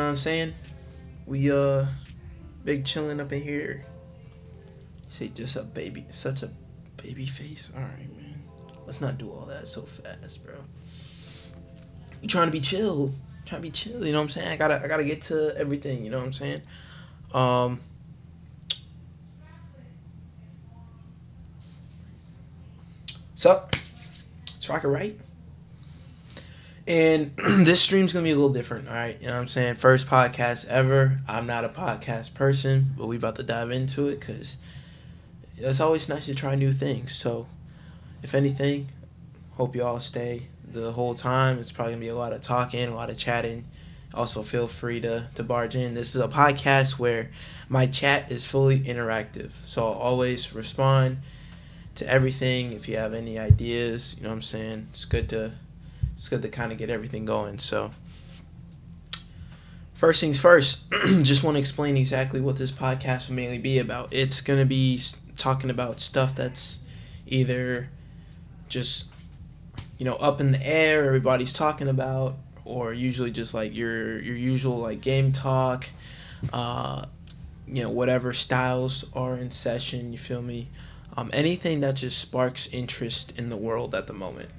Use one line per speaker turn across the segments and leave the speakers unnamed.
what I'm saying? We big chilling up in here. Say just a baby, such a baby face. All right, man. Let's not do all that so fast, bro. You trying to be chill? Trying to be chill. You know what I'm saying? I gotta get to everything. You know what I'm saying? Um. So, it's Rockit, right? And this stream's gonna be a little different, all right? You know what I'm saying? First podcast ever. I'm not a podcast person, but we about to dive into it because it's always nice to try new things. So, if anything, hope you all stay the whole time. It's probably gonna be a lot of talking, a lot of chatting. Also, feel free to barge in. This is a podcast where my chat is fully interactive, so I'll always respond to everything. If you have any ideas, you know what I'm saying. It's good to kind of get everything going. So, first things first, just want to explain exactly what this podcast will mainly be about. It's gonna be talking about stuff that's either just up in the air, everybody's talking about, or usually just like your usual like game talk, uh, whatever styles are in session. You feel me? Anything that just sparks interest in the world at the moment.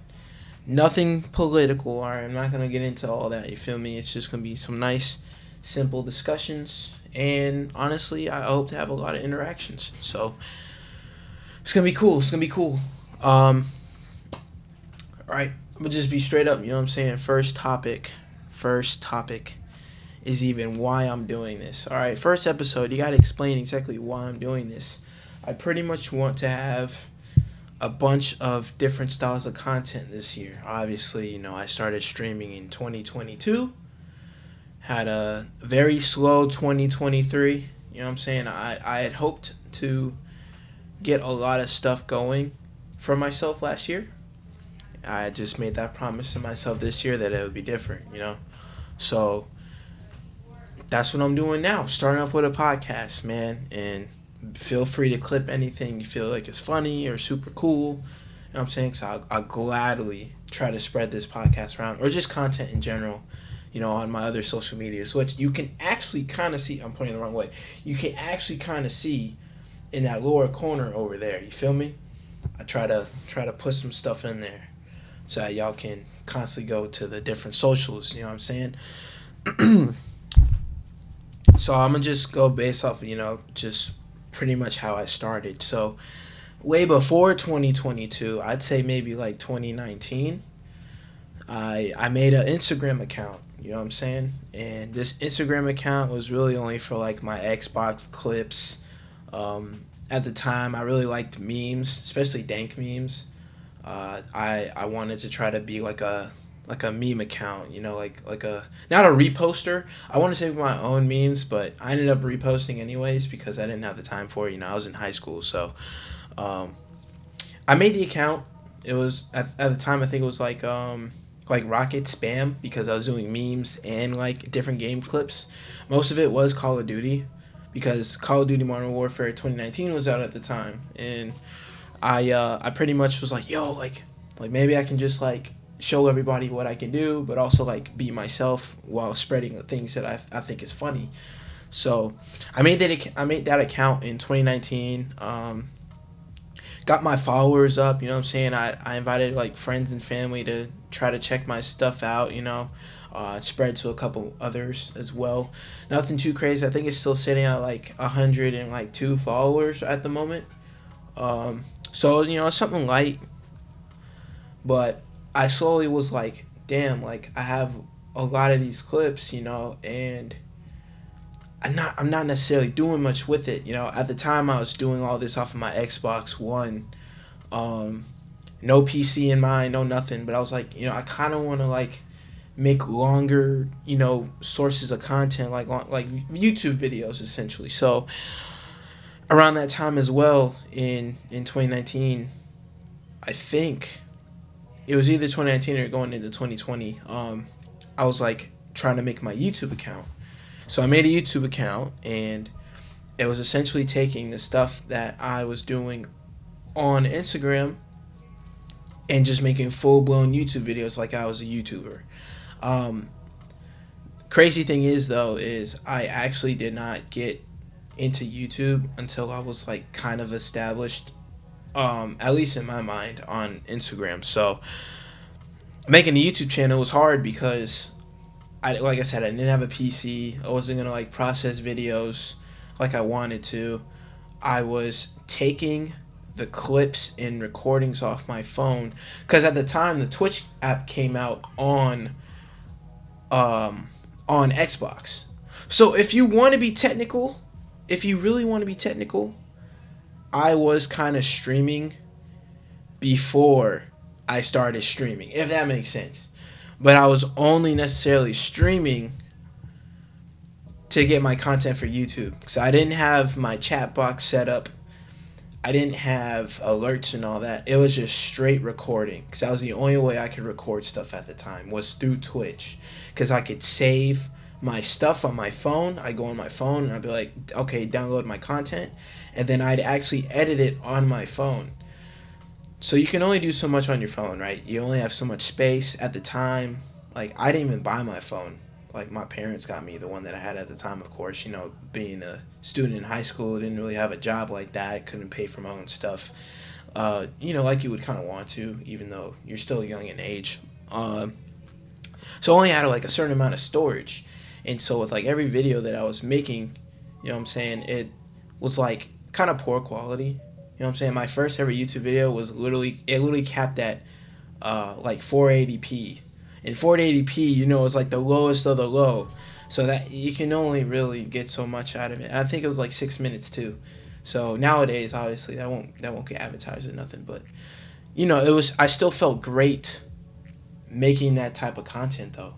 Nothing political. All right, I'm not gonna get into all that. You feel me? It's just gonna be some nice, simple discussions, and honestly, I hope to have a lot of interactions. So it's gonna be cool. It's gonna be cool. All right, I'm gonna just be straight up. You know what I'm saying? First topic. First topic is even why I'm doing this. All right, first episode. You gotta explain exactly why I'm doing this. I pretty much want to have a bunch of different styles of content this year. Obviously, I started streaming in 2022. Had a very slow 2023. You know what I'm saying? I had hoped to get a lot of stuff going for myself last year. I just made that promise to myself this year that it would be different. So that's what I'm doing now. Starting off with a podcast, man. And feel free to clip anything you feel like is funny or super cool. You know what I'm saying? So I'll gladly try to spread this podcast around, or just content in general, on my other social medias, which you can actually kind of see. I'm pointing the wrong way. You can actually kind of see in that lower corner over there. You feel me? I try to put some stuff in there so that y'all can constantly go to the different socials. You know what I'm saying? So I'm gonna just go based off, just pretty much how I started. So way before 2022, I'd say maybe like 2019, I made an Instagram account. You know what I'm saying? And this Instagram account was really only for like my Xbox clips. At the time, I really liked memes, especially dank memes. I wanted to try to be like a meme account, like a not a reposter. I want to say my own memes, but I ended up reposting anyways because I didn't have the time for it. I was in high school, so I made the account. It was at the time I think it was like Rockit spam because I was doing memes and like different game clips. Most of it was Call of Duty because Call of Duty Modern Warfare 2019 was out at the time, and I pretty much was like, yo, like maybe I can just like show everybody what I can do, but also like be myself while spreading the things that I think is funny. So I made that account in 2019. Got my followers up. You know what I'm saying? I invited like friends and family to try to check my stuff out. Spread to a couple others as well. Nothing too crazy. I think it's still sitting at like 102 followers at the moment. So it's something light, but I slowly was like, damn, like I have a lot of these clips, and I'm not necessarily doing much with it. At the time I was doing all this off of my Xbox One, no PC in mind, no nothing. But I was like, I kind of want to like make longer, sources of content, like YouTube videos essentially. So around that time as well in 2019, I think it was either 2019 or going into 2020. I was like trying to make my YouTube account. So I made a YouTube account, and it was essentially taking the stuff that I was doing on Instagram and just making full blown YouTube videos like I was a YouTuber. Crazy thing is though is I actually did not get into YouTube until I was like kind of established, at least in my mind, on Instagram. So making a YouTube channel was hard because like I said, I didn't have a PC. I wasn't gonna like process videos like I wanted to. I was taking the clips and recordings off my phone because at the time the Twitch app came out um, on Xbox. So if you want to be technical, if you really want to be technical, I was kind of streaming before I started streaming, if that makes sense. But I was only necessarily streaming to get my content for YouTube because I didn't have my chat box set up. I didn't have alerts and all that. It was just straight recording because that was the only way I could record stuff at the time was through Twitch because I could save my stuff on my phone. I go on my phone and I'd be like, okay, download my content, and then I'd actually edit it on my phone. So you can only do so much on your phone, right? You only have so much space at the time. Like I didn't even buy my phone. Like my parents got me the one that I had at the time, of course. You know, being a student in high school, didn't really have a job like that. Couldn't pay for my own stuff. You know, like you would kind of want to, even though you're still young in age. So I only had like a certain amount of storage, and so with like every video that I was making, you know what I'm saying, it was like kind of poor quality. You know what I'm saying? My first ever YouTube video was literally capped at like 480p. And 480p, you know, is like the lowest of the low. So that you can only really get so much out of it. I think it was like 6 minutes too. So nowadays, obviously, that won't get advertised or nothing. But you know, it was I still felt great making that type of content though,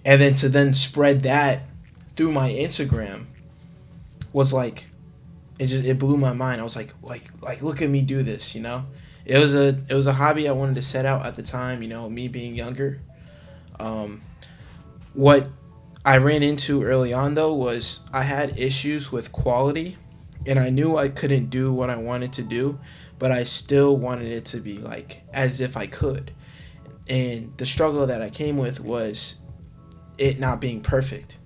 and then to then spread that through my Instagram was like it blew my mind. I was like look at me do this, you know. It was a hobby I wanted to set out at the time. You know, me being younger. Um, what I ran into early on though was I had issues with quality, and I knew I couldn't do what I wanted to do, but I still wanted it to be like as if I could. And the struggle that I came with was it not being perfect.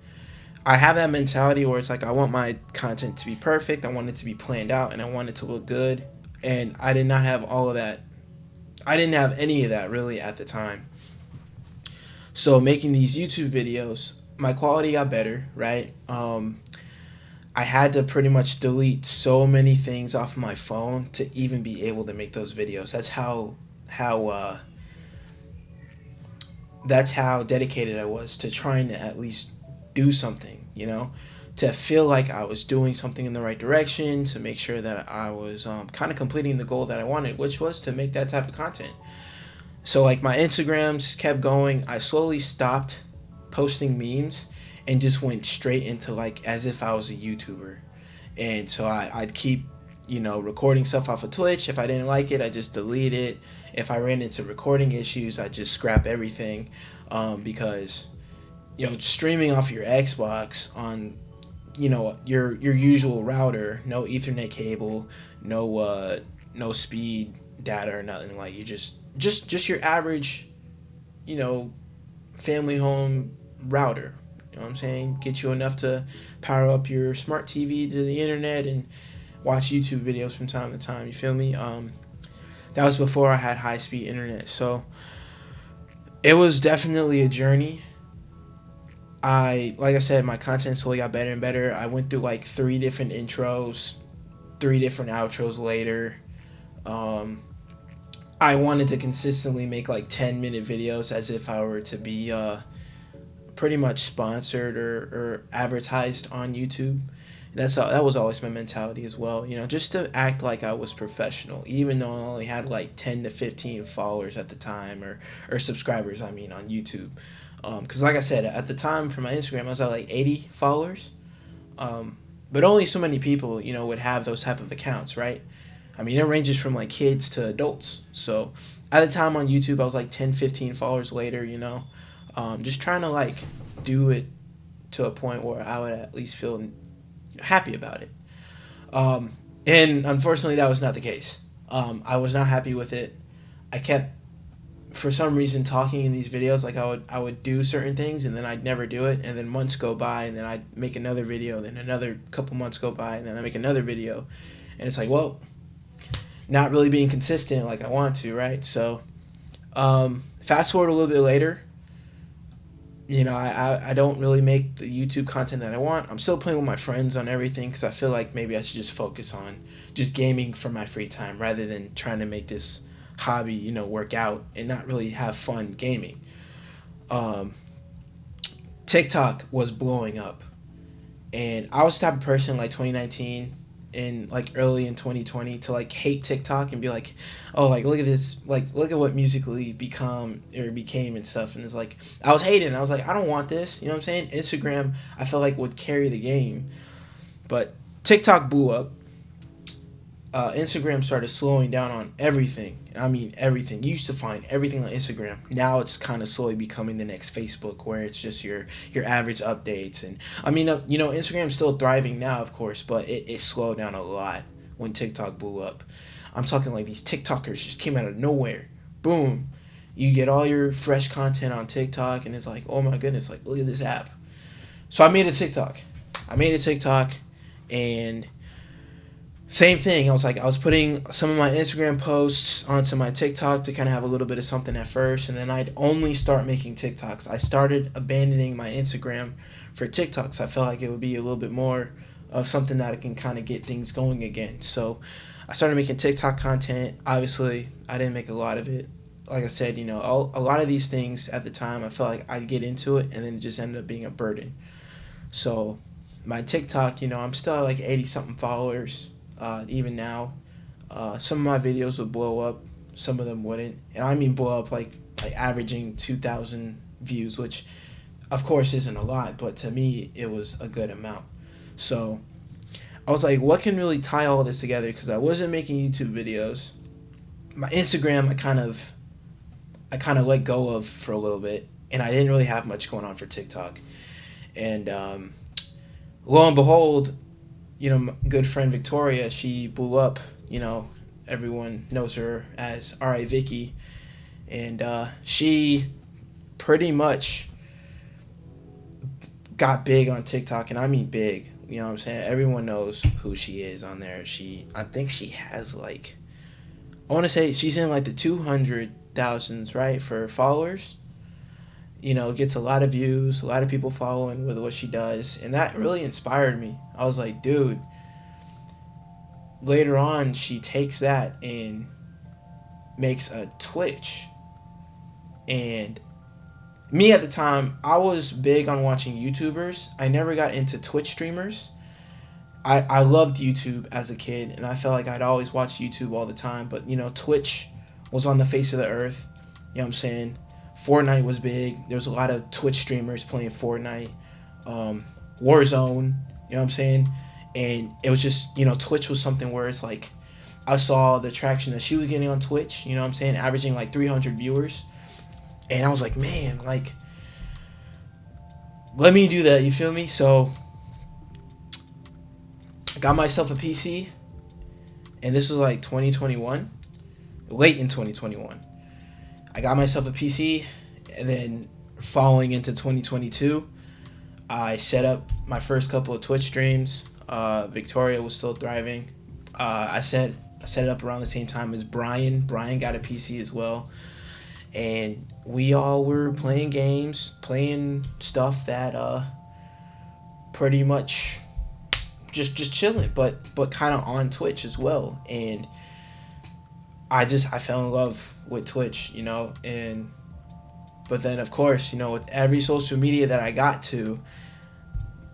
I have that mentality where it's like I want my content to be perfect, I want it to be planned out, and I want it to look good. And I did not have all of that. I didn't have any of that really at the time. So making these YouTube videos, my quality got better, right? I had to pretty much delete so many things off my phone to even be able to make those videos. How that's how dedicated I was to trying to at least do something, you know, to feel like I was doing something in the right direction, to make sure that I was kind of completing the goal that I wanted, which was to make that type of content. So like my Instagrams kept going. I slowly stopped posting memes and just went straight into like as if I was a YouTuber. And so I'd keep, you know, recording stuff off of Twitch. If I didn't like it, I just delete it. If I ran into recording issues, I just scrap everything, because you know streaming off your Xbox on you know your usual router, no Ethernet cable, no speed data or nothing, like you just your average, you know, family home router. You know what I'm saying? Get you enough to power up your smart TV to the internet and watch YouTube videos from time to time. You feel me? That was before I had high speed internet, so it was definitely a journey. Like I said, my content slowly got better and better. I went through like 3 different intros, 3 different outros later. Um, I wanted to consistently make like 10-minute videos as if I were to be pretty much sponsored or advertised on YouTube. That was always my mentality as well. You know, just to act like I was professional, even though I only had like 10 to 15 followers at the time, or subscribers. I mean, on YouTube. Because like I said, at the time for my Instagram, I was at like 80 followers. But only so many people, you know, would have those type of accounts, right? I mean, it ranges from like kids to adults. So at the time on YouTube, I was like 10, 15 followers later, you know, just trying to like do it to a point where I would at least feel happy about it. And unfortunately, that was not the case. I was not happy with it. I kept for some reason talking in these videos, like I would do certain things and then I'd never do it, and then months go by and then I'd make another video, then another couple months go by and then I make another video, and it's like, well, not really being consistent like I want to, right? So fast forward a little bit later, I don't really make the YouTube content that I want. I'm still playing with my friends on everything because I feel like maybe I should just focus on just gaming for my free time rather than trying to make this hobby, work out and not really have fun gaming. Um, TikTok was blowing up, and I was the type of person like 2019 and like early in 2020 to like hate TikTok and be like, oh, like look at this, like look at what Musically became and stuff. And it's like I was hating. I was like, I don't want this. You know what I'm saying? Instagram, I felt like would carry the game, but TikTok blew up. Instagram started slowing down on everything. I mean everything. You used to find everything on Instagram. Now it's kind of slowly becoming the next Facebook, where it's just your average updates. And I mean, Instagram's still thriving now, of course, but it slowed down a lot when TikTok blew up. I'm talking like these TikTokers just came out of nowhere. Boom. You get all your fresh content on TikTok, and it's like, oh my goodness, like look at this app. So I made a TikTok. And same thing. I was putting some of my Instagram posts onto my TikTok to kind of have a little bit of something at first, and then I'd only start making TikToks. I started abandoning my Instagram for TikToks. I felt like it would be a little bit more of something that I can kind of get things going again. So I started making TikTok content. Obviously, I didn't make a lot of it. Like I said, a lot of these things at the time, I felt like I'd get into it, and then it just ended up being a burden. So my TikTok, I'm still at like 80-something followers. Even now, some of my videos would blow up, some of them wouldn't, and I mean blow up like averaging 2,000 views, which of course isn't a lot, but to me it was a good amount. So I was like, what can really tie all this together? Because I wasn't making YouTube videos. My Instagram, I kind of let go of for a little bit, and I didn't really have much going on for TikTok. And lo and behold, my good friend Victoria, she blew up. Everyone knows her as R.I. Vicky, and she pretty much got big on TikTok, and I mean big. You know what I'm saying? Everyone knows who she is on there. I think she has like, I want to say she's in like the 200,000s, right, for followers. Gets a lot of views, a lot of people following with what she does, and that really inspired me. I was like, dude. Later on, she takes that and makes a Twitch. And me at the time, I was big on watching YouTubers. I never got into Twitch streamers. I loved YouTube as a kid, and I felt like I'd always watch YouTube all the time. But, Twitch was on the face of the earth. You know what I'm saying? Fortnite was big. There was a lot of Twitch streamers playing Fortnite. Warzone, you know what I'm saying? And it was just, Twitch was something where it's like, I saw the traction that she was getting on Twitch, you know what I'm saying? Averaging like 300 viewers. And I was like, man, like, let me do that, you feel me? So, I got myself a PC, and this was like 2021, late in 2021. I got myself a PC, and then following into 2022, I set up my first couple of Twitch streams. Victoria was still thriving. I set it up around the same time as Brian. Brian got a PC as well, and we all were playing games, playing stuff that pretty much just chilling, but kind of on Twitch as well. And I fell in love with Twitch, and but then of course, with every social media that I got to,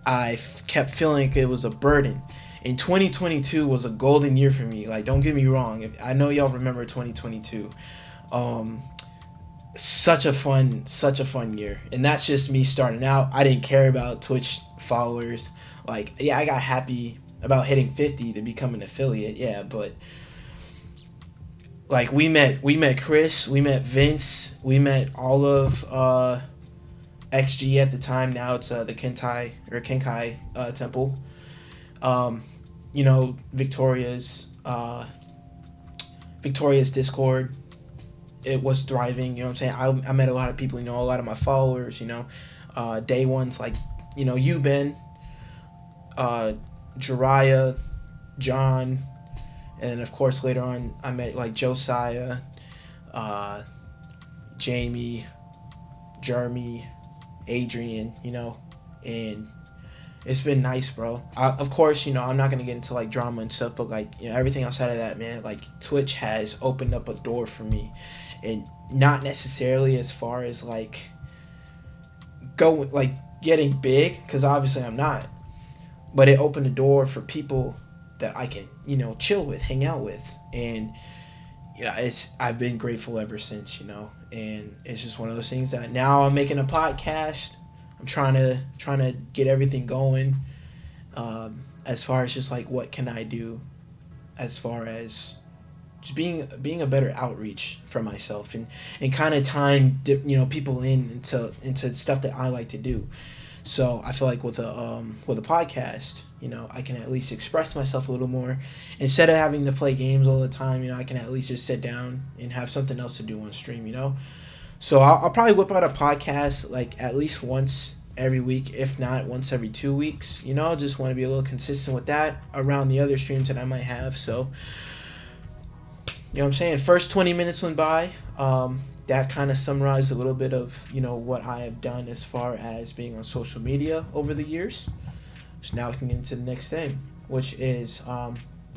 I kept feeling like it was a burden. And 2022 was a golden year for me. Like, don't get me wrong. I know y'all remember 2022. Such a fun year. And that's just me starting out. I didn't care about Twitch followers. Like, yeah, I got happy about hitting 50 to become an affiliate. Yeah, but like we met Chris, we met Vince, we met all of XG at the time. Now it's the Kenkai temple. Victoria's Discord. it was thriving. You know what I'm saying? I met a lot of people. You know, a lot of my followers. You know, day ones like you, Ben, uh, Jariah, John, and of course later on I met like Josiah, uh, Jamie, Jeremy, Adrian. And it's been nice, bro. Of course, I'm not gonna get into like drama and stuff, but like everything outside of that, man, like Twitch has opened up a door for me, and not necessarily as far as like going like getting big, because obviously I'm not, but it opened the door for people that I can chill with, hang out with, and yeah, I've been grateful ever since, and it's just one of those things that now I'm making a podcast. I'm trying to get everything going. As far as just like what can I do, as far as just being a better outreach for myself, and kind of tying people into stuff that I like to do. So I feel like with a podcast, I can at least express myself a little more instead of having to play games all the time. I can at least just sit down and have something else to do on stream. So I'll probably whip out a podcast like at least once every week, if not once every 2 weeks. Just want to be a little consistent with that around the other streams that I might have. So, what I'm saying? First 20 minutes went by. That kind of summarized a little bit of, what I have done as far as being on social media over the years. So now we can get into the next thing, which is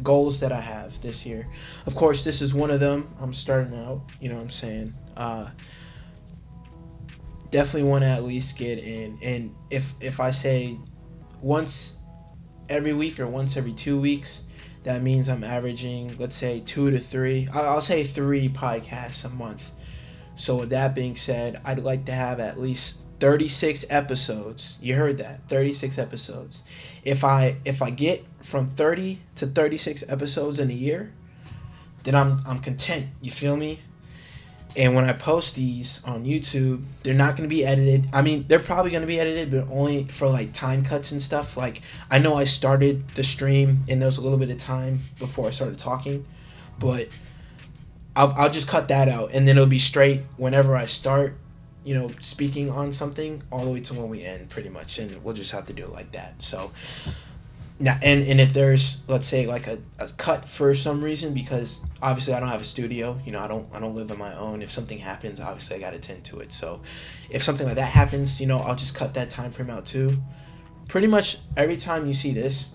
goals that I have this year. Of course, this is one of them. I'm starting out, what I'm saying? Definitely want to at least get in, and if I say once every week or once every 2 weeks, that means I'm averaging, let's say 2 to 3, I'll say 3 podcasts a month. So with that being said, I'd like to have at least 36 episodes. You heard that, 36 episodes. If I get from 30 to 36 episodes in a year, then I'm content. You feel me? And when I post these on YouTube, they're not going to be edited. I mean, they're probably going to be edited, but only for like time cuts and stuff. Like, I know I started the stream and there was a little bit of time before I started talking, but I'll just cut that out, and then it'll be straight whenever I start, speaking on something all the way to when we end, pretty much. And we'll just have to do it like that. So now, and if there's, let's say, like a cut for some reason, because obviously I don't have a studio, I don't live on my own. If something happens, obviously I got to tend to it. So if something like that happens, I'll just cut that time frame out too. Pretty much every time you see this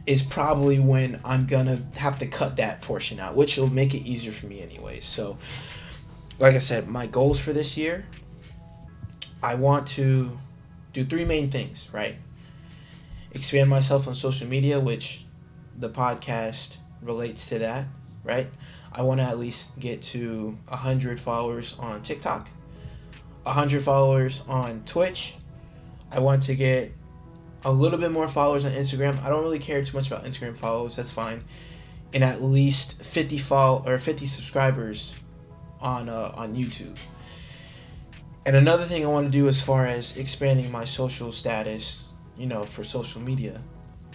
is probably when I'm gonna have to cut that portion out, which will make it easier for me anyway. So like I said, my goals for this year, I want to do 3 main things, right? Expand myself on social media, which the podcast relates to that, right? I want to at least get to 100 followers on TikTok, 100 followers on Twitch. I want to get a little bit more followers on Instagram. I don't really care too much about Instagram followers. That's fine. And at least 50 subscribers on YouTube. And another thing I want to do as far as expanding my social status, for social media,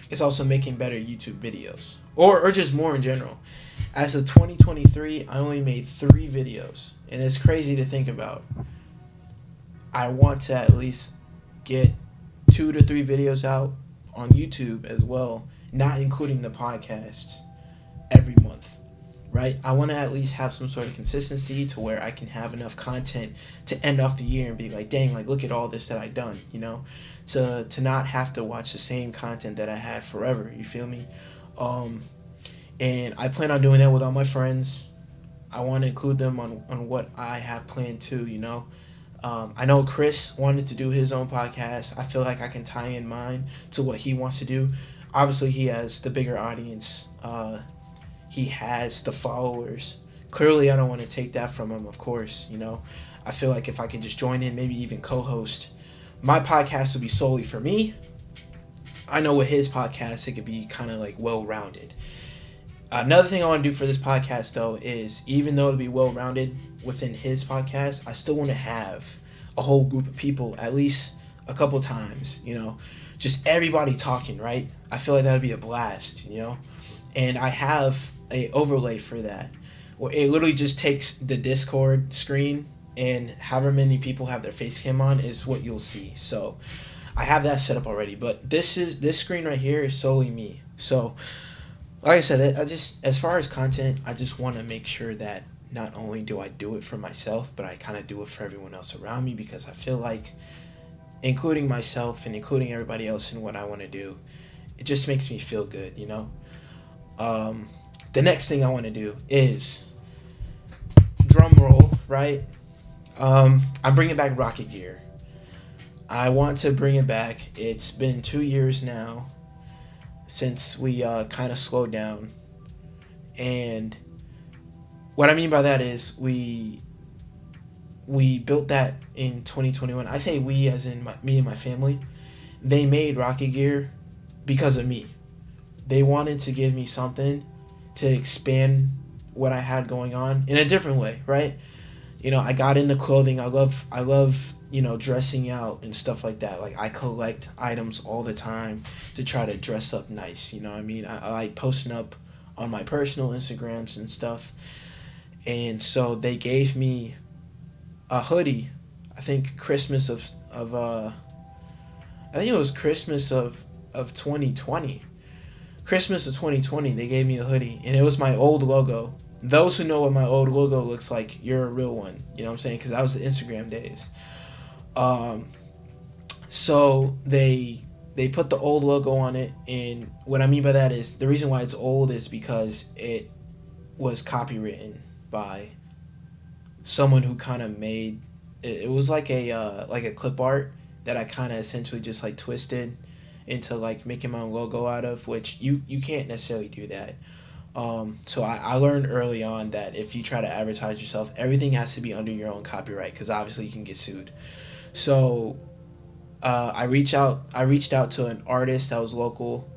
is also making better YouTube videos. Or just more in general. As of 2023, I only made 3 videos. And it's crazy to think about. I want to at least get 2 to 3 videos out on YouTube as well, not including the podcasts, every month. Right? I want to at least have some sort of consistency to where I can have enough content to end off the year and be like, dang, like, look at all this that I've done, to not have to watch the same content that I had forever. You feel me? And I plan on doing that with all my friends. I want to include them on what I have planned too, I know Chris wanted to do his own podcast. I feel like I can tie in mine to what he wants to do. Obviously, he has the bigger audience. He has the followers. Clearly, I don't want to take that from him, of course, I feel like if I can just join in, maybe even co-host, my podcast would be solely for me. I know with his podcast, it could be kind of like well-rounded. Another thing I want to do for this podcast, though, is even though it'll be well-rounded within his podcast, I still want to have a whole group of people at least a couple times, just everybody talking, right? I feel like that would be a blast, and I have a overlay for that, It literally just takes the Discord screen and however many people have their face cam on is what you'll see. So I have that set up already, but this screen right here is solely me. So like I said, I just, as far as content, I just want to make sure that not only do I do it for myself, but I kind of do it for everyone else around me, because I feel like including myself and including everybody else in what I want to do, it just makes me feel good, you know? Um, the next thing I want to do is drum roll, right? I'm bringing back Rocket Gear. I want to bring it back. It's been 2 years now since we kind of slowed down. And what I mean by that is we built that in 2021. I say we as in me and my family. They made Rocket Gear because of me. They wanted to give me something to expand what I had going on in a different way, right? I got into clothing. I love dressing out and stuff like that. Like, I collect items all the time to try to dress up nice. You know what I mean? I like posting up on my personal Instagrams and stuff. And so they gave me a hoodie. I think Christmas of I think it was Christmas of 2020. Christmas of 2020, they gave me a hoodie, and it was my old logo. Those who know what my old logo looks like, you're a real one. You know what I'm saying? Because that was the Instagram days. Um, so they put the old logo on it, and what I mean by that is the reason why it's old is because it was copywritten by someone who kind of made it was like a clip art that I kind of essentially just like twisted into like making my own logo out of, which you can't necessarily do that. So I learned early on that if you try to advertise yourself, everything has to be under your own copyright, because obviously you can get sued. So I reached out to an artist that was local,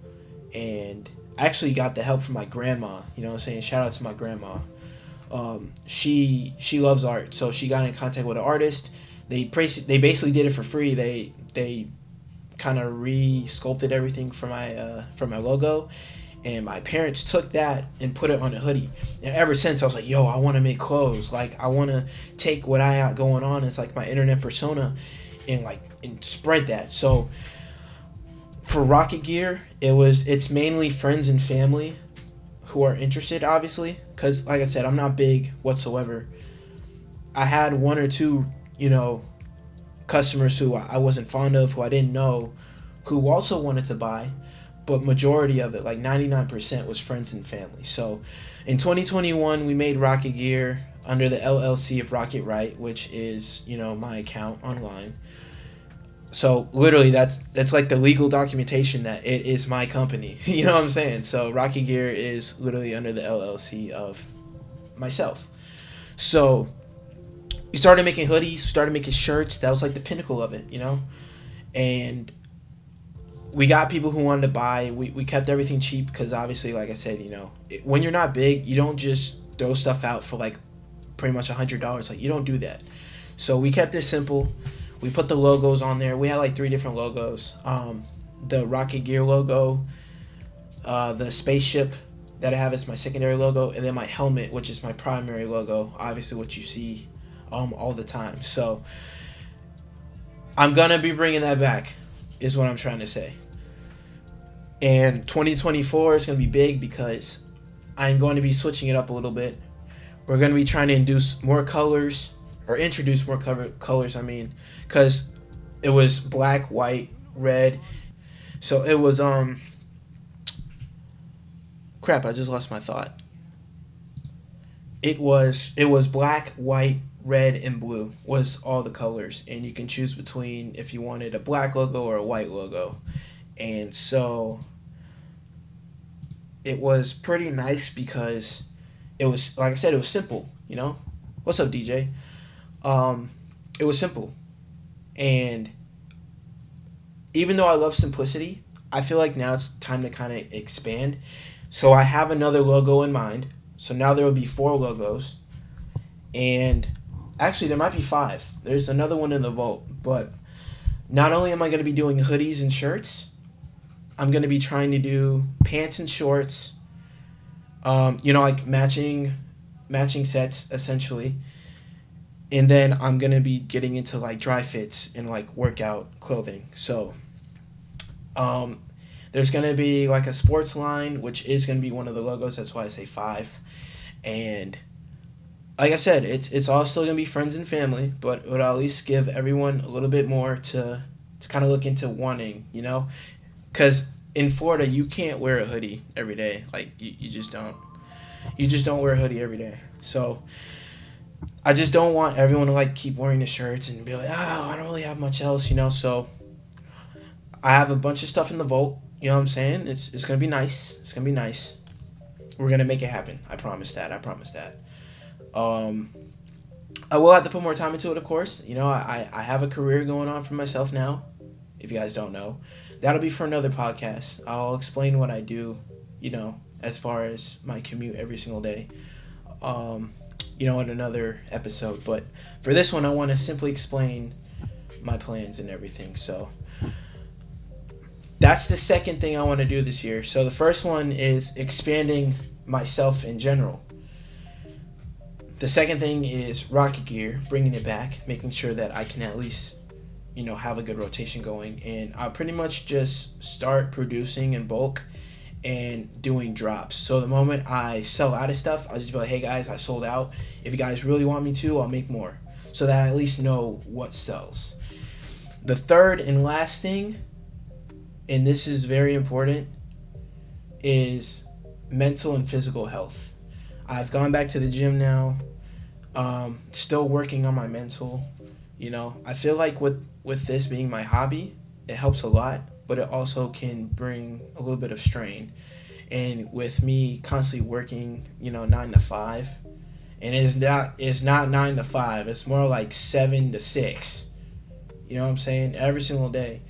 and I actually got the help from my grandma. You know what I'm saying? Shout out to my grandma. She loves art, so she got in contact with an artist. They basically did it for free. They kind of re-sculpted everything for my logo, and my parents took that and put it on a hoodie. And ever since, I was like, yo, I want to make clothes. Like, I want to take what I got going on as like my internet persona and spread that. So for Rocket Gear, it's mainly friends and family who are interested, obviously, because like I said, I'm not big whatsoever. I had one or two, customers who I wasn't fond of, who I didn't know, who also wanted to buy, but majority of it, like 99%, was friends and family. So in 2021, we made Rocket Gear under the LLC of Rocket Right, which is, my account online. So literally, that's like the legal documentation that it is my company. You know what I'm saying? So Rocket Gear is literally under the LLC of myself. So we started making hoodies, started making shirts. That was like the pinnacle of it, And we got people who wanted to buy. We kept everything cheap because obviously, like I said, when you're not big, you don't just throw stuff out for like pretty much $100. Like, you don't do that. So we kept it simple. We put the logos on there. We had like 3 different logos. The Rocket Gear logo, the spaceship that I have is my secondary logo, and then my helmet, which is my primary logo. Obviously, what you see all the time. So I'm gonna be bringing that back, is what I'm trying to say. And 2024 is gonna be big because I'm going to be switching it up a little bit. We're gonna be trying to introduce more colors. I mean, because it was black, white, red. So it was crap. I just lost my thought. It was black, white, red, and blue was all the colors, and you can choose between if you wanted a black logo or a white logo. And so it was pretty nice because it was, like I said, it was simple. What's up, DJ? It was simple. And even though I love simplicity, I feel like now it's time to kind of expand. So I have another logo in mind. So now there will be 4 logos. And actually, there might be 5. There's another one in the vault. But not only am I going to be doing hoodies and shirts, I'm going to be trying to do pants and shorts. Like matching matching sets essentially, and then I'm gonna be getting into like dry fits and like workout clothing. So um, there's gonna be like a sports line, which is gonna be one of the logos. That's why I say five. And like I said, it's all still gonna be friends and family, but it would at least give everyone a little bit more to kind of look into wanting, because in Florida you can't wear a hoodie every day. Like you just don't. You just don't wear a hoodie every day. So I just don't want everyone to like keep wearing the shirts and be like, oh, I don't really have much else. So I have a bunch of stuff in the vault. You know what I'm saying? It's gonna be nice. It's gonna be nice. We're gonna make it happen. I promise that. I promise that. Um, I will have to put more time into it, of course. I have a career going on for myself now. If you guys don't know, that'll be for another podcast. I'll explain what I do. As far as my commute every single day. Um, in another episode. But for this one, I want to simply explain my plans and everything. So that's the second thing I want to do this year. So the first one is expanding myself in general. The second thing is Rockit gear, bringing it back, making sure that I can at least, have a good rotation going. And I'll pretty much just start producing in bulk and doing drops. So the moment I sell out of stuff, I'll just be like, hey guys, I sold out. If you guys really want me to, I'll make more. So that I at least know what sells. The third and last thing, and this is very important, is mental and physical health. I've gone back to the gym now. Still working on my mental. I feel like with this being my hobby, it helps a lot, but it also can bring a little bit of strain. And with me constantly working, 9 to 5, and it's not 9 to 5. It's more like 7 to 6. You know what I'm saying? Every single day.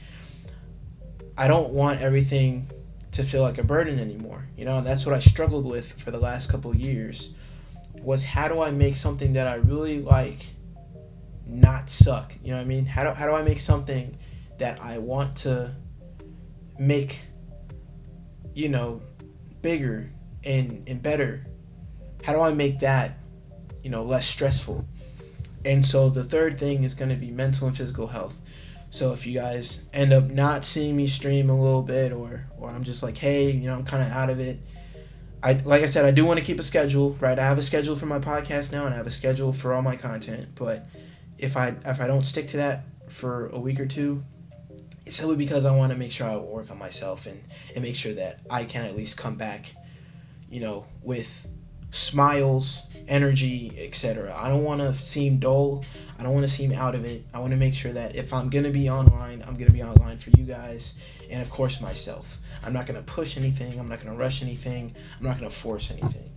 I don't want everything to feel like a burden anymore. And that's what I struggled with for the last couple of years. Was how do I make something that I really like not suck? You know what I mean? How do I make something that I want to make, bigger and better? How do I make that, less stressful? And so the third thing is going to be mental and physical health. So if you guys end up not seeing me stream a little bit, or I'm just like, hey, I'm kind of out of it. Like I said, I do want to keep a schedule, right? I have a schedule for my podcast now, and I have a schedule for all my content. But if I don't stick to that for a week or two, it's simply because I want to make sure I work on myself and make sure that I can at least come back, with smiles, energy, etc. I don't want to seem dull. I don't want to seem out of it. I want to make sure that if I'm going to be online, I'm going to be online for you guys and, of course, myself. I'm not going to push anything. I'm not going to rush anything. I'm not going to force anything.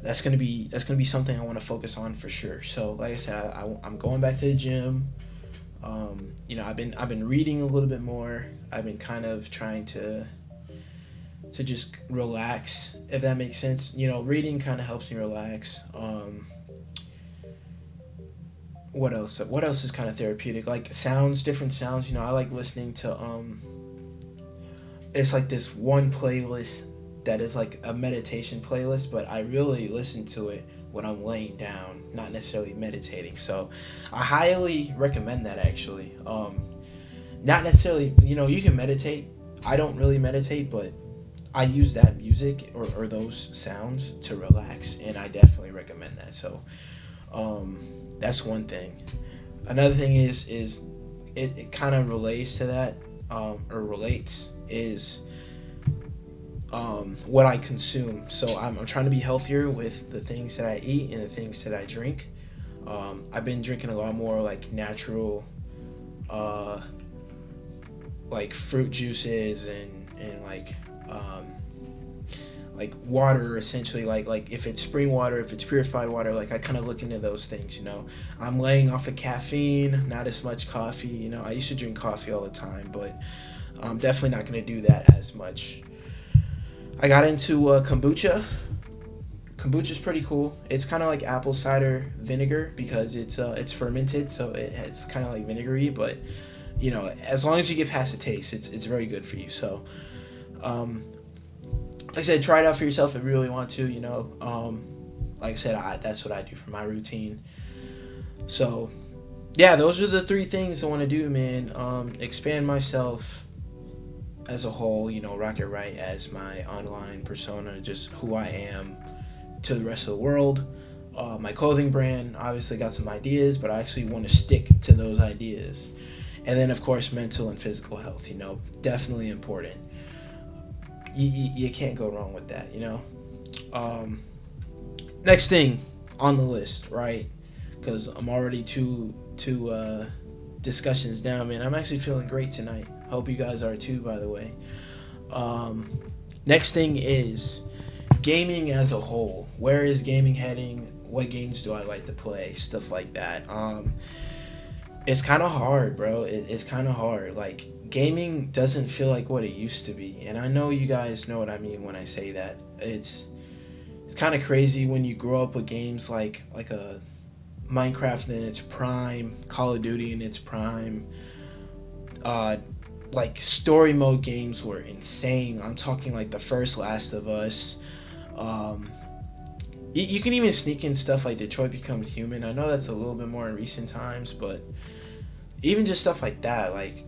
That's going to be something I want to focus on for sure. So, like I said, I'm going back to the gym. I've been reading a little bit more. I've been kind of trying to just relax, if that makes sense. Reading kind of helps me relax. What else? What else is kind of therapeutic? Like different sounds. I like listening to it's like this one playlist that is like a meditation playlist, but I really listen to it when I'm laying down, not necessarily meditating. So I highly recommend that, actually. Not necessarily, you can meditate. I don't really meditate, but I use that music or those sounds to relax, and I definitely recommend that. So that's one thing. Another thing is it kind of relates to that, or relates, is what I consume. So I'm trying to be healthier with the things that I eat and the things that I drink. I've been drinking a lot more like natural, like fruit juices and like water, essentially, like if it's spring water, if it's purified water, like I kind of look into those things. I'm laying off of caffeine, not as much coffee. I used to drink coffee all the time, but I'm definitely not going to do that as much. I got into kombucha. Kombucha's pretty cool. It's kind of like apple cider vinegar because it's fermented, so it's kind of like vinegary, but as long as you get past the taste, it's very good for you. So like I said, try it out for yourself if you really want to. like I said, that's what I do for my routine. So yeah, those are the three things I want to do, man. Expand myself as a whole, Rocket Right as my online persona, just who I am to the rest of the world. My clothing brand, obviously got some ideas, but I actually want to stick to those ideas. And then, of course, mental and physical health, definitely important. You can't go wrong with that. Next thing on the list, right? Because I'm already two discussions down, man. I'm actually feeling great tonight. Hope you guys are too, by the way. Next thing is gaming as a whole. Where is gaming heading? What games do I like to play? Stuff like that. It's kind of hard, bro. It's kind of hard. Like, gaming doesn't feel like what it used to be. And I know you guys know what I mean when I say that. It's kind of crazy when you grow up with games like a Minecraft in its prime, Call of Duty in its prime. Like, story mode games were insane. I'm talking like the first Last of Us. You can even sneak in stuff like Detroit Becomes Human. I know that's a little bit more in recent times, but even just stuff like that, like,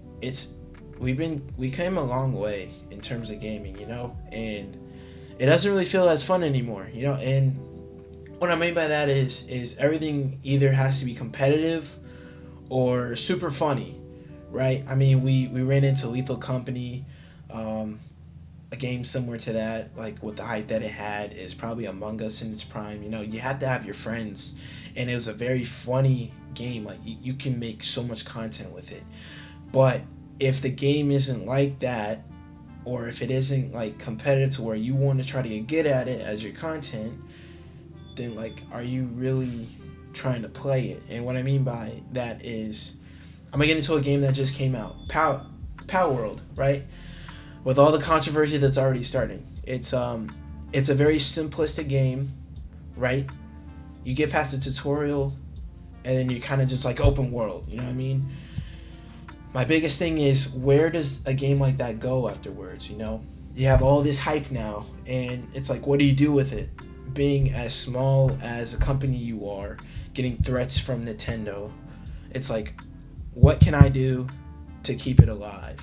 we came a long way in terms of gaming, and it doesn't really feel as fun anymore, and what I mean by that is everything either has to be competitive or super funny, right? I mean, we ran into Lethal Company, a game similar to that, like with the hype that it had, is probably Among Us in its prime. You had to have your friends, and it was a very funny game. Like, you can make so much content with it. But if the game isn't like that, or if it isn't like competitive to where you want to try to get good at it as your content, then like, are you really trying to play it? And what I mean by that is, I'm gonna get into a game that just came out, Pow World, right? With all the controversy that's already starting, it's a very simplistic game, right? You get past the tutorial, and then you kind of just like open world. You know what I mean? My biggest thing is, where does a game like that go afterwards? You have all this hype now, and it's like, what do you do with it? Being as small as a company you are, getting threats from Nintendo, it's like, what can I do to keep it alive?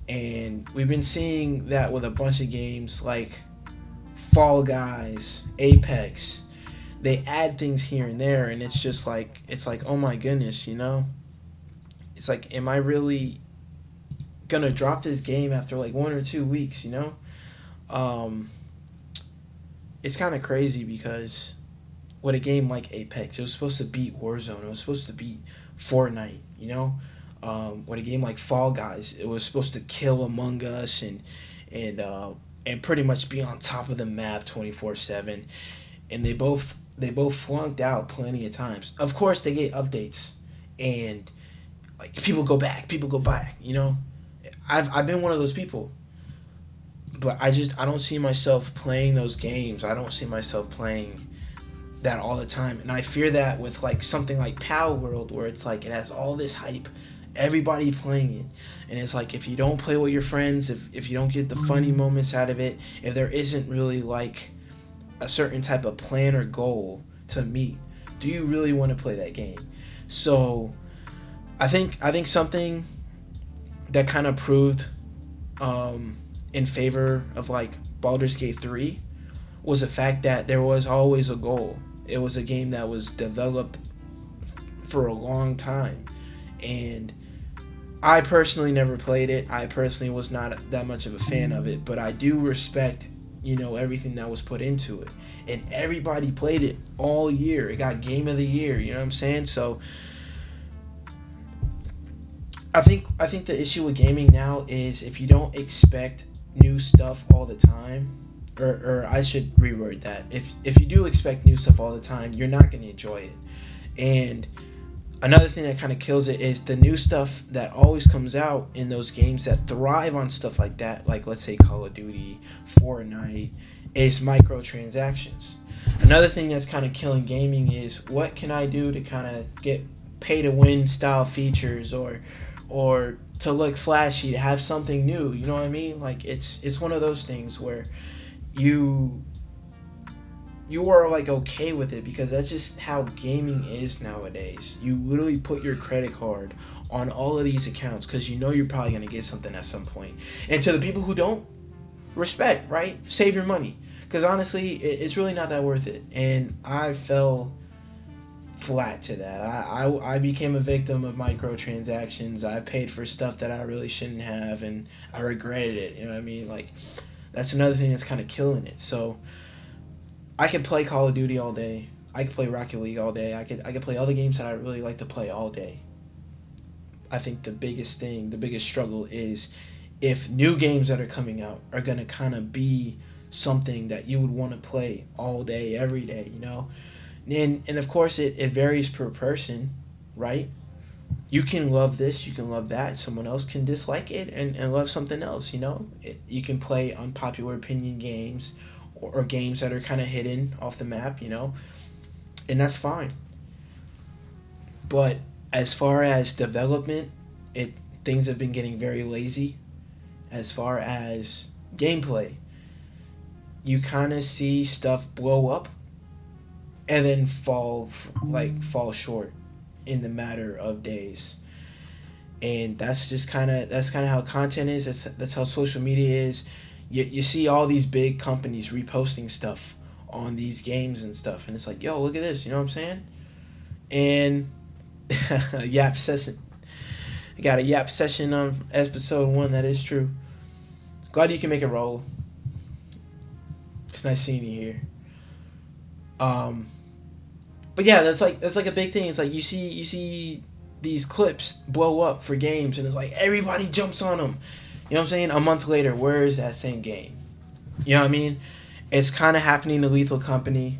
And we've been seeing that with a bunch of games like Fall Guys, Apex. They add things here and there, and it's just like, oh my goodness, It's like, am I really gonna drop this game after like 1 or 2 weeks, It's kind of crazy because with a game like Apex, it was supposed to beat Warzone. It was supposed to beat Fortnite, with a game like Fall Guys, it was supposed to kill Among Us and pretty much be on top of the map 24/7. And they both flunked out plenty of times. Of course, they get updates, and like, people go back. I've been one of those people, but I don't see myself playing those games. I don't see myself playing that all the time, and I fear that with like something like Pow World, where it's like, it has all this hype, everybody playing it, and it's like, if you don't play with your friends, if you don't get the funny moments out of it, if there isn't really like a certain type of plan or goal to meet, do you really want to play that game? So I think something that kind of proved in favor of like Baldur's Gate 3 was the fact that there was always a goal. It was a game that was developed for a long time, and I personally never played it. I personally was not that much of a fan of it, but I do respect, everything that was put into it. And everybody played it all year. It got Game of the Year, you know what I'm saying? So I think the issue with gaming now is, if you don't expect new stuff all the time, or I should reword that. If you do expect new stuff all the time, you're not going to enjoy it. And another thing that kind of kills it is the new stuff that always comes out in those games that thrive on stuff like that, like let's say Call of Duty, Fortnite, is microtransactions. Another thing that's kind of killing gaming is, what can I do to kind of get pay to win style features, or to look flashy, to have something new, you know what I mean? Like, it's one of those things where you you are like okay with it because that's just how gaming is nowadays. You literally put your credit card on all of these accounts because you know you're probably going to get something at some point. And to the people who don't, respect, right? Save your money because honestly, it's really not that worth it. And I fell flat to that. I became a victim of microtransactions. I paid for stuff that I really shouldn't have, and I regretted it. You know what I mean? Like, that's another thing that's kind of killing it. So I could play Call of Duty all day. I could play Rocket League all day. I could play other games that I really like to play all day. I think the biggest struggle is if new games that are coming out are gonna kind of be something that you would want to play all day, every day, you know. And of course it varies per person, right? You can love this, you can love that. Someone else can dislike it and love something else, you know. You can play unpopular opinion games or games that are kind of hidden off the map, you know, and that's fine. But as far as development, it things have been getting very lazy. As far as gameplay, you kind of see stuff blow up and then fall short in the matter of days. And that's kind of how content is. That's how social media is. You see all these big companies reposting stuff on these games and stuff, and it's like, yo, look at this. You know what I'm saying? And yap session. I got a yap session on episode 1. That is true. Glad you can make it roll. It's nice seeing you here. Um, but yeah, that's like a big thing. It's like you see these clips blow up for games, and it's like everybody jumps on them. You know what I'm saying? A month later, where is that same game? You know what I mean? It's kind of happening to Lethal Company.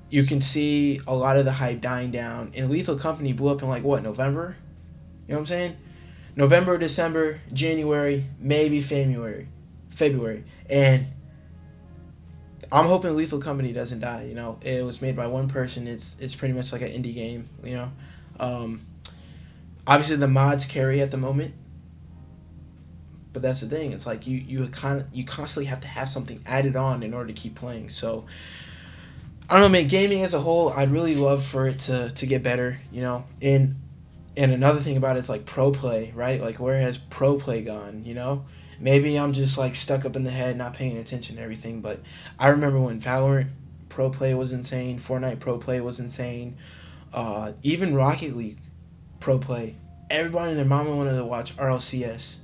You can see a lot of the hype dying down. And Lethal Company blew up in like what, November? You know what I'm saying? November, December, January, maybe February. And I'm hoping Lethal Company doesn't die. You know, it was made by one person. It's pretty much like an indie game. You know, um, obviously the mods carry at the moment, but that's the thing. It's like you constantly have to have something added on in order to keep playing. So I don't know, man. Gaming as a whole, I'd really love for it to get better. You know, and another thing about it's like pro play, right? Like where has pro play gone? You know, maybe I'm just like stuck up in the head, not paying attention to everything. But I remember when Valorant pro play was insane, Fortnite pro play was insane, even Rocket League pro play. Everybody and their mama wanted to watch RLCS.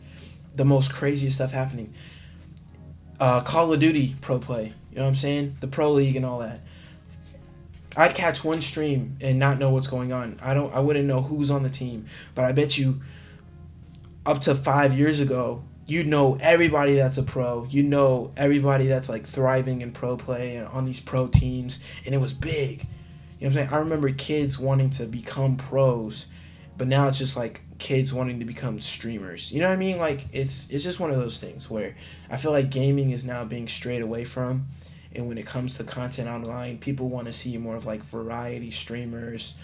The most craziest stuff happening. Call of Duty pro play. You know what I'm saying? The pro league and all that. I'd catch one stream and not know what's going on. I wouldn't know who's on the team, but I bet you up to 5 years ago, you know everybody that's a pro. You know everybody that's like thriving in pro play and on these pro teams, and it was big. You know what I'm saying? I remember kids wanting to become pros, but now it's just like kids wanting to become streamers. You know what I mean? Like it's just one of those things where I feel like gaming is now being strayed away from. And when it comes to content online, people want to see more of like variety streamers,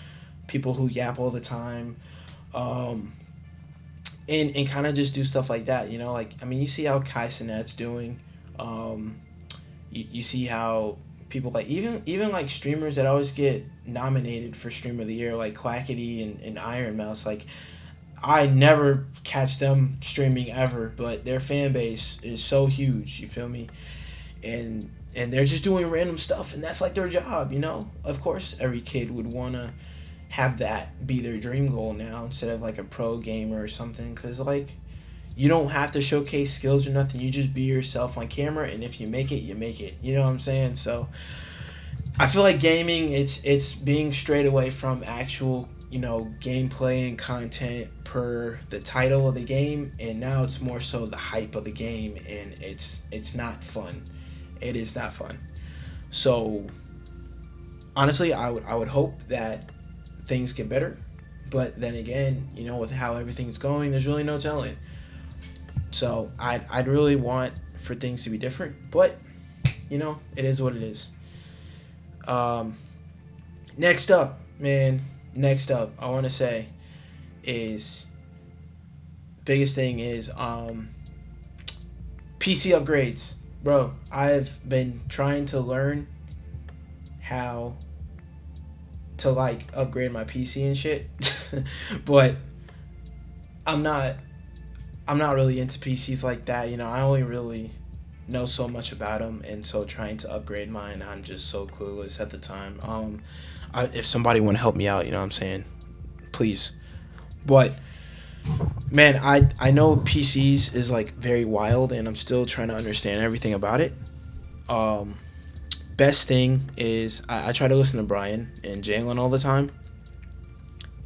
people who yap all the time, um, and kind of just do stuff like that. You know, like I mean, you see how Kai Cenat's doing. You see how people like even like streamers that always get nominated for Streamer of the Year, like Clackety and Iron Mouse. Like I never catch them streaming ever, but their fan base is so huge. You feel me? And they're just doing random stuff, and that's like their job, you know. Of course, every kid would want to have that be their dream goal now instead of like a pro gamer or something, because like you don't have to showcase skills or nothing. You just be yourself on camera, and if you make it, you make it. You know what I'm saying? So I feel like gaming, it's being strayed away from actual, you know, gameplay and content per the title of the game, and now it's more so the hype of the game, and it's not fun. It is not fun. So honestly, I would hope that things get better, but then again, you know, with how everything's going, there's really no telling. So I'd really want for things to be different, but you know, it is what it is. Um, next up, man. Next up, I want to say is biggest thing is PC upgrades, bro. I've been trying to learn how to like upgrade my PC and shit. But I'm not I'm not really into PCs like that. I only really know so much about them, and so trying to upgrade mine, I'm just so clueless at the time. If somebody want to help me out, you know what I'm saying, please. But man, I know PCs is like very wild, and I'm still trying to understand everything about it. Um, Best thing is I try to listen to Brian and Jalen all the time,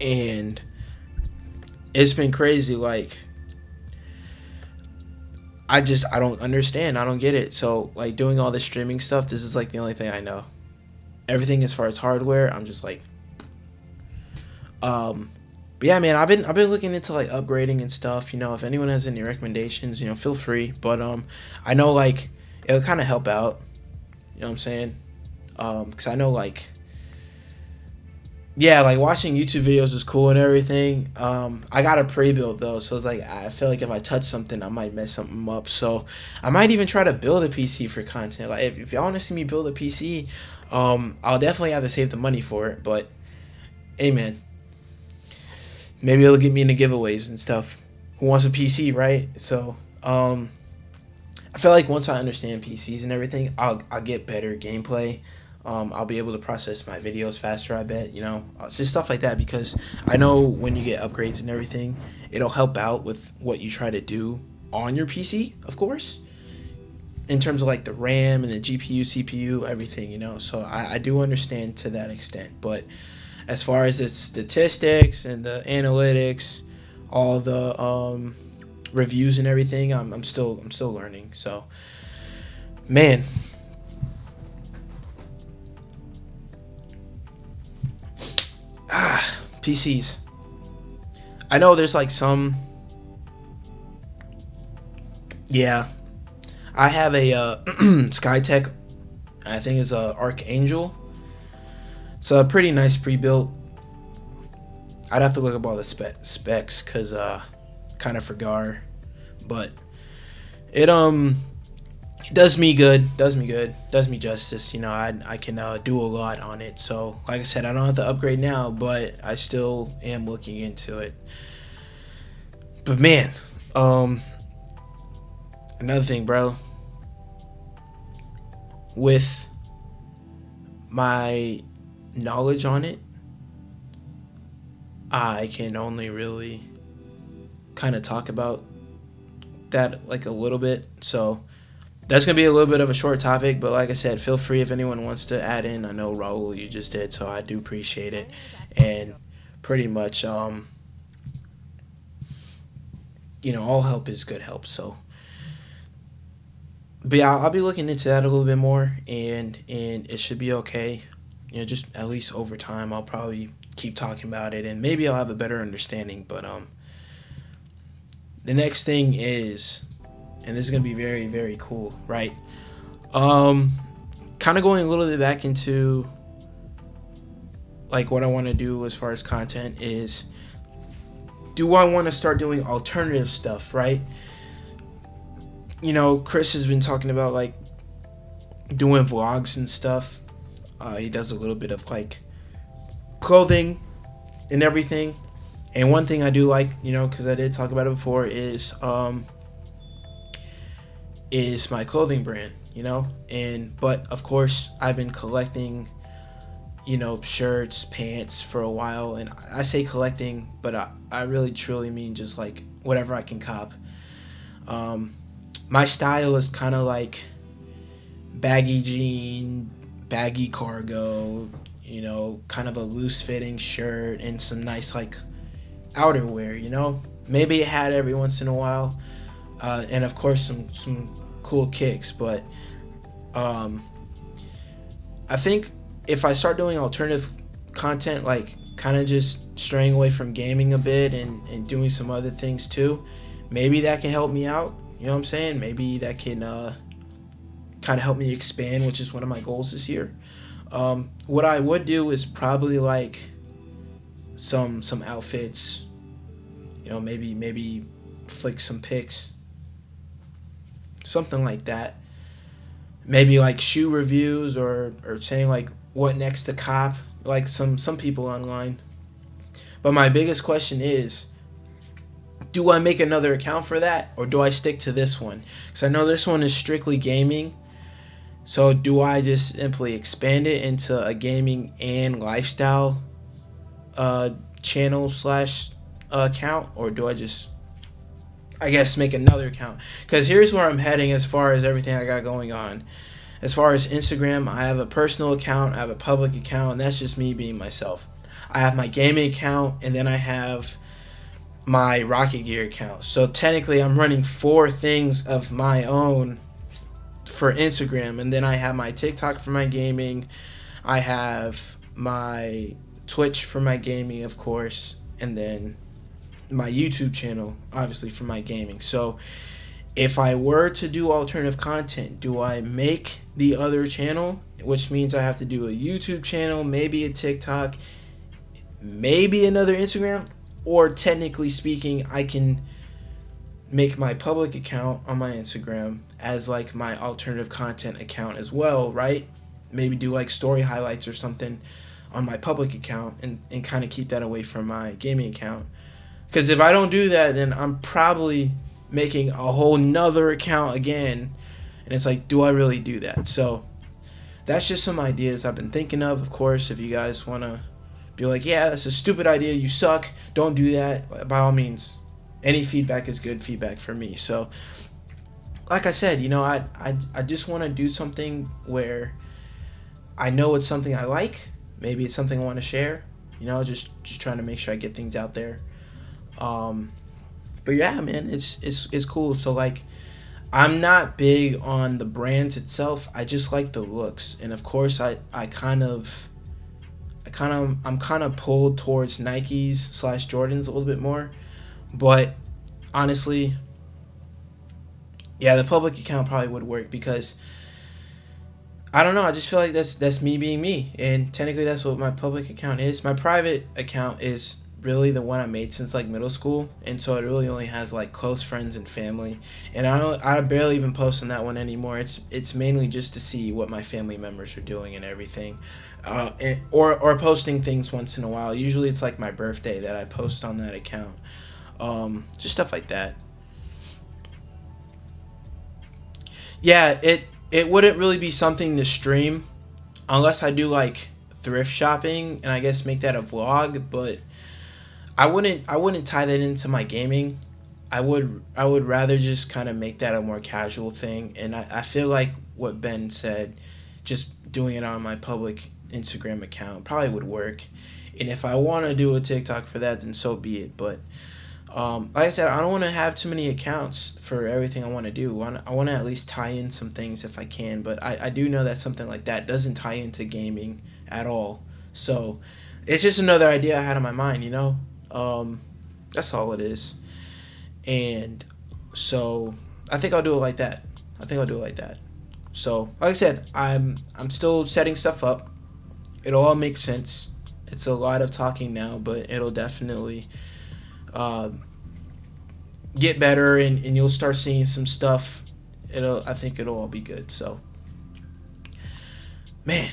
and it's been crazy. Like I don't understand. I don't get it. So like doing all this streaming stuff, this is like the only thing I know. Everything as far as hardware, I'm just like, um, but yeah, man, I've been looking into like upgrading and stuff. If anyone has any recommendations, feel free. But I know like it'll kind of help out. You know what I'm saying? Because I know like yeah, like watching YouTube videos is cool and everything. I got a pre-built though, so it's like I feel like if I touch something, I might mess something up. So I might even try to build a PC for content. Like if y'all want to see me build a PC, I'll definitely have to save the money for it. But hey, man, maybe it'll get me into giveaways and stuff. Who wants a PC, right? So I feel like once I understand PCs and everything, I'll get better gameplay. I'll be able to process my videos faster. I bet it's just stuff like that because I know when you get upgrades and everything, it'll help out with what you try to do on your PC, of course, in terms of like the RAM and the GPU, CPU, everything. So I do understand to that extent. But as far as the statistics and the analytics, all the reviews and everything, I'm still learning. So, man, PCs. I know there's like some. Yeah, I have a Skytech. I think it's a Archangel. It's a pretty nice pre-built. I'd have to look up all the specs because kind of forgot, but it it does me good, does me justice. I can do a lot on it. So like I said, I don't have to upgrade now, but I still am looking into it. But man, another thing, bro, with my knowledge on it, I can only really kind of talk about that like a little bit. So that's gonna be a little bit of a short topic, but like I said, feel free if anyone wants to add in. I know Raul, you just did, so I do appreciate it. And pretty much, all help is good help. So, but yeah, I'll be looking into that a little bit more, and it should be okay. Just at least over time, I'll probably keep talking about it, and maybe I'll have a better understanding. But the next thing is, and this is gonna be very, very cool, right? Kind of going a little bit back into like what I want to do as far as content is, do I want to start doing alternative stuff, right? Chris has been talking about like doing vlogs and stuff. He does a little bit of like clothing and everything. And one thing I do like, because I did talk about it before, is my clothing brand, but of course I've been collecting, shirts, pants for a while, and I say collecting, but I really truly mean just like whatever I can cop. My style is kind of like baggy jean, baggy cargo, kind of a loose fitting shirt and some nice like outerwear, maybe a hat every once in a while, and of course some cool kicks. But I think if I start doing alternative content, like kind of just straying away from gaming a bit and doing some other things too, maybe that can help me out. You know what I'm saying? Maybe that can kind of help me expand, which is one of my goals this year. What I would do is probably like some outfits, maybe flick some pics, something like that. Maybe like shoe reviews or saying like what next to cop, like some people online. But my biggest question is, do I make another account for that, or do I stick to this one? Because I know this one is strictly gaming. So do I just simply expand it into a gaming and lifestyle uh, channel slash account, or do I just, I guess, make another account? Because here's where I'm heading as far as everything I got going on. As far as Instagram, I have a personal account, I have a public account, and that's just me being myself. I have my gaming account, and then I have my Rocket Gear account. So technically, I'm running four things of my own for Instagram, and then I have my TikTok for my gaming. I have my Twitch for my gaming, of course, and then my YouTube channel, obviously, for my gaming. So if I were to do alternative content, do I make the other channel, which means I have to do a YouTube channel, maybe a TikTok, maybe another Instagram, or technically speaking, I can make my public account on my Instagram as like my alternative content account as well, right? Maybe do like story highlights or something on my public account, and kind of keep that away from my gaming account. Because if I don't do that, then I'm probably making a whole nother account again. And it's like, do I really do that? So that's just some ideas I've been thinking of. Of course, if you guys want to be like, yeah, that's a stupid idea, you suck, don't do that, by all means, any feedback is good feedback for me. So like I said, I just want to do something where I know it's something I like. Maybe it's something I want to share. Just trying to make sure I get things out there. Um, but yeah, man, it's cool. So like, I'm not big on the brands itself. I just like the looks, and of course, I'm kind of pulled towards Nikes slash Jordans a little bit more. But honestly, yeah, the public account probably would work because I don't know. I just feel like that's me being me, and technically that's what my public account is. My private account is really the one I made since like middle school, and so it really only has like close friends and family. And I barely even post on that one anymore. It's mainly just to see what my family members are doing and everything, or posting things once in a while. Usually it's like my birthday that I post on that account. Just stuff like that. Yeah, it wouldn't really be something to stream unless I do like thrift shopping and I guess make that a vlog, but I wouldn't tie that into my gaming. I would rather just kind of make that a more casual thing, and I feel like what Ben said, just doing it on my public Instagram account probably would work. And if I want to do a TikTok for that, then so be it. But like I said, I don't want to have too many accounts for everything I want to do. I want to at least tie in some things if I can, but I do know that something like that doesn't tie into gaming at all. So it's just another idea I had in my mind. Um, that's all it is. And so I think I'll do it like that. I think I'll do it like that. So like I said, I'm still setting stuff up. It'll all make sense. It's a lot of talking now, but it'll definitely uh, get better, and you'll start seeing some stuff. I think it'll all be good. So man,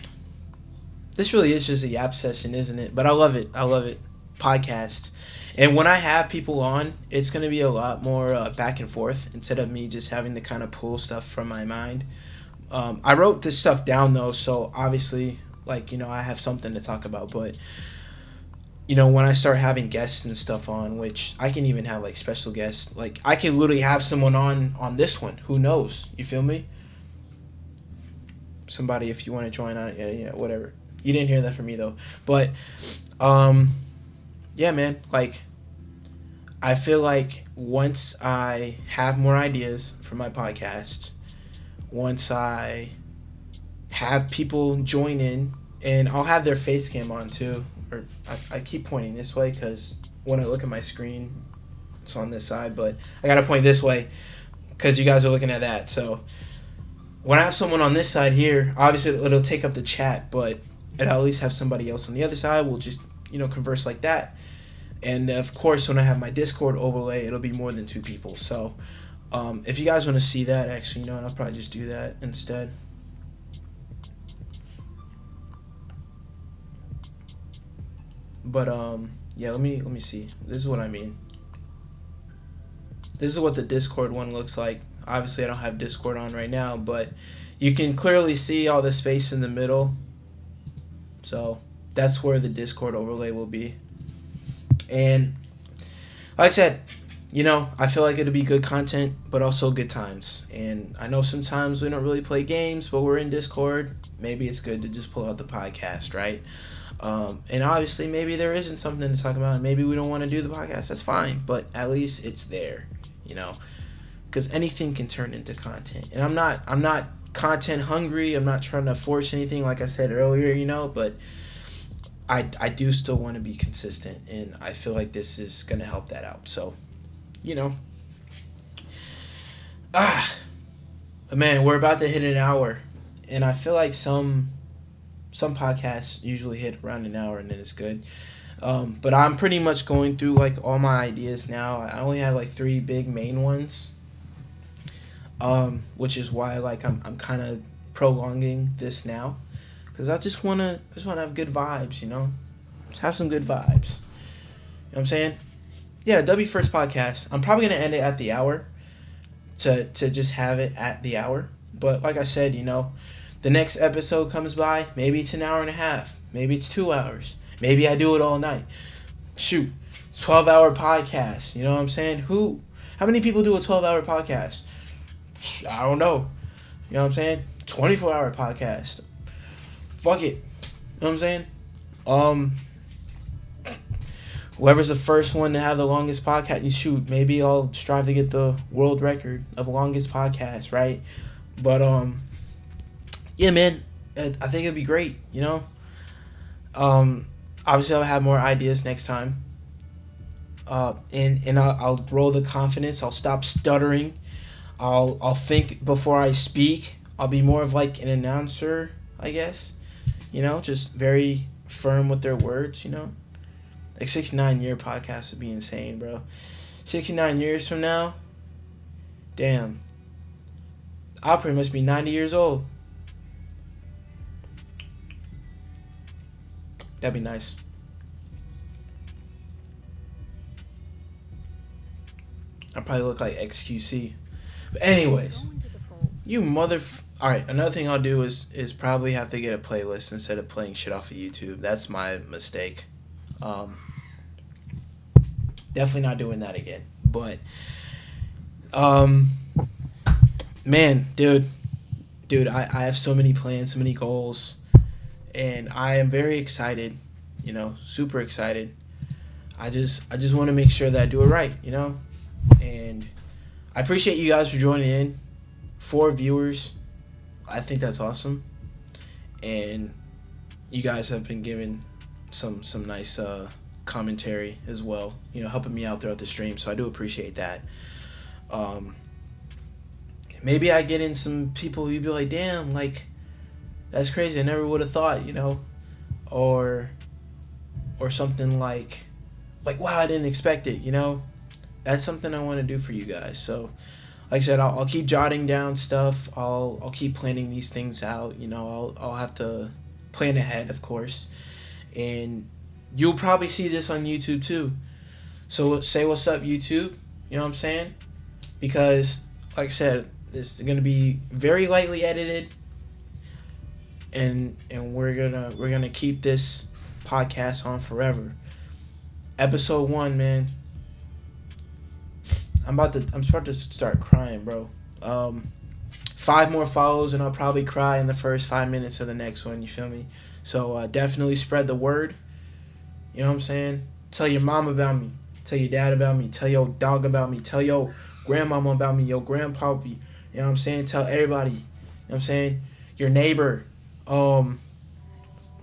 this really is just a yap session, isn't it? But I love it. I love it. Podcast. And when I have people on, it's going to be a lot more back and forth instead of me just having to kind of pull stuff from my mind. I wrote this stuff down though, so obviously, like, I have something to talk about. But, when I start having guests and stuff on, which I can even have like special guests, like I can literally have someone on this one. Who knows? You feel me? Somebody, if you want to join on, yeah, whatever. You didn't hear that from me though. But, yeah, man, like, I feel like once I have more ideas for my podcast, once I have people join in, and I'll have their face cam on too, or I keep pointing this way because when I look at my screen, it's on this side, but I gotta point this way because you guys are looking at that. So when I have someone on this side here, obviously it'll take up the chat, but it'll at least have somebody else on the other side. We'll just, converse like that. And of course, when I have my Discord overlay, it'll be more than two people. So if you guys want to see that, actually, I'll probably just do that instead. But yeah, let me see. This is what I mean. This is what the Discord one looks like. Obviously, I don't have Discord on right now, but you can clearly see all the space in the middle. So that's where the Discord overlay will be. And like I said, I feel like it'll be good content, but also good times. And I know sometimes we don't really play games, but we're in Discord. Maybe it's good to just pull out the podcast, right? And obviously, maybe there isn't something to talk about. Maybe we don't want to do the podcast. That's fine, but at least it's there, you know, because anything can turn into content. And I'm not content hungry. I'm not trying to force anything, like I said earlier, but I do still want to be consistent, and I feel like this is gonna help that out. So, you know, ah, man, we're about to hit an hour, and I feel like some podcasts usually hit around an hour, and then it's good. But I'm pretty much going through like all my ideas now. I only have like three big main ones, which is why like I'm kind of prolonging this now, because I just wanna have good vibes, just have some good vibes. You know what I'm saying? Yeah, W First Podcast. I'm probably gonna end it at the hour, to just have it at the hour. But like I said, the next episode comes by, maybe it's an hour and a half, maybe it's 2 hours, maybe I do it all night. Shoot, 12-hour podcast. You know what I'm saying? How many people do a 12-hour podcast? I don't know. You know what I'm saying? 24-hour podcast. Fuck it. You know what I'm saying? Um, Whoever's the first one to have the longest podcast, you shoot. Maybe I'll strive to get the world record of longest podcast, right? But yeah, man, I think it'd be great. Obviously I'll have more ideas next time. And I'll grow the confidence. I'll stop stuttering. I'll think before I speak. I'll be more of like an announcer, I guess. Just very firm with their words. Like 69-year podcast would be insane, bro. 69 years from now, damn, I'll pretty much be 90 years old. That'd be nice. I'll probably look like XQC. But anyways, you mother... Alright, another thing I'll do is probably have to get a playlist instead of playing shit off of YouTube. That's my mistake. Definitely not doing that again. But, man, dude, I have so many plans, so many goals, and I am very excited, super excited. I just want to make sure that I do it right, and I appreciate you guys for joining in. 4 viewers, I think that's awesome, and you guys have been giving some nice commentary as well, helping me out throughout the stream, so I do appreciate that. Maybe I get in some people who'd be like, damn, like, that's crazy, I never would have thought, or something like, wow, I didn't expect it, that's something I want to do for you guys. So like I said, I'll keep jotting down stuff. I'll keep planning these things out. I'll have to plan ahead, of course, and you'll probably see this on YouTube too. So say what's up, YouTube. You know what I'm saying? Because like I said, this is gonna be very lightly edited, and we're gonna keep this podcast on forever. Episode 1, man. I'm about to start crying, bro. 5 more follows and I'll probably cry in the first 5 minutes of the next one. You feel me? So definitely spread the word. You know what I'm saying? Tell your mom about me. Tell your dad about me. Tell your dog about me. Tell your grandmama about me. Your grandpa. You know what I'm saying? Tell everybody. You know what I'm saying? Your neighbor.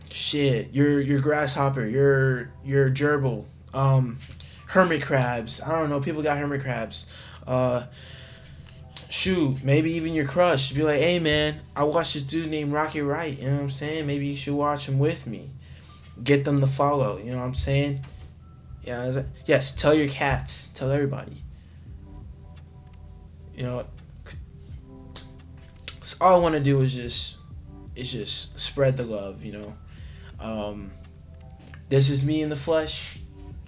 Shit. Your grasshopper. Your gerbil. Hermit crabs. I don't know. People got hermit crabs. Shoot, maybe even your crush. Be like, hey man, I watched this dude named Rockit Right. You know what I'm saying? Maybe you should watch him with me. Get them to follow. You know what I'm saying? Yeah. Yes. Tell your cats. Tell everybody. So all I want to do is just spread the love. This is me in the flesh.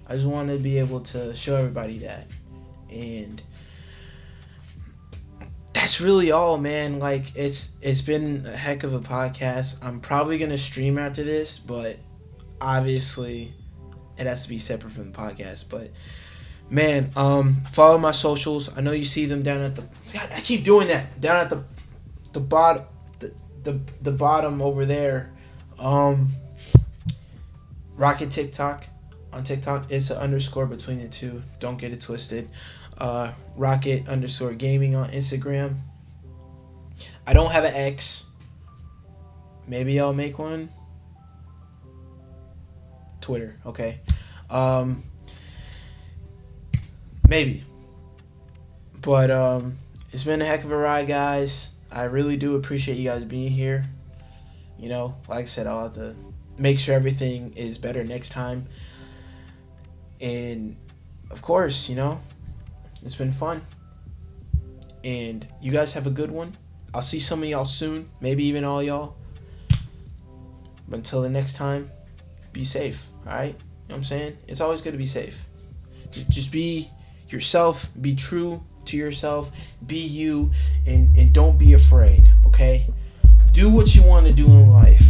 I just want to be able to show everybody that. And that's really all, man. Like, it's been a heck of a podcast. I'm probably gonna stream after this, but obviously it has to be separate from the podcast. But man, follow my socials. I know you see them down at the. God, I keep doing that. Down at the bottom, the bottom over there. Rockit TikTok. On TikTok, it's an underscore between the two. Don't get it twisted. Rockit_gaming on Instagram. I don't have an X. Maybe I'll make one. Twitter, okay. Maybe. But it's been a heck of a ride, guys. I really do appreciate you guys being here. You know, like I said, I'll have to make sure everything is better next time. And of course, you know, it's been fun. And you guys have a good one. I'll see some of y'all soon. Maybe even all y'all. But until the next time, be safe. Alright? You know what I'm saying? It's always good to be safe. Just be yourself. Be true to yourself. Be you. And don't be afraid. Okay? Do what you want to do in life.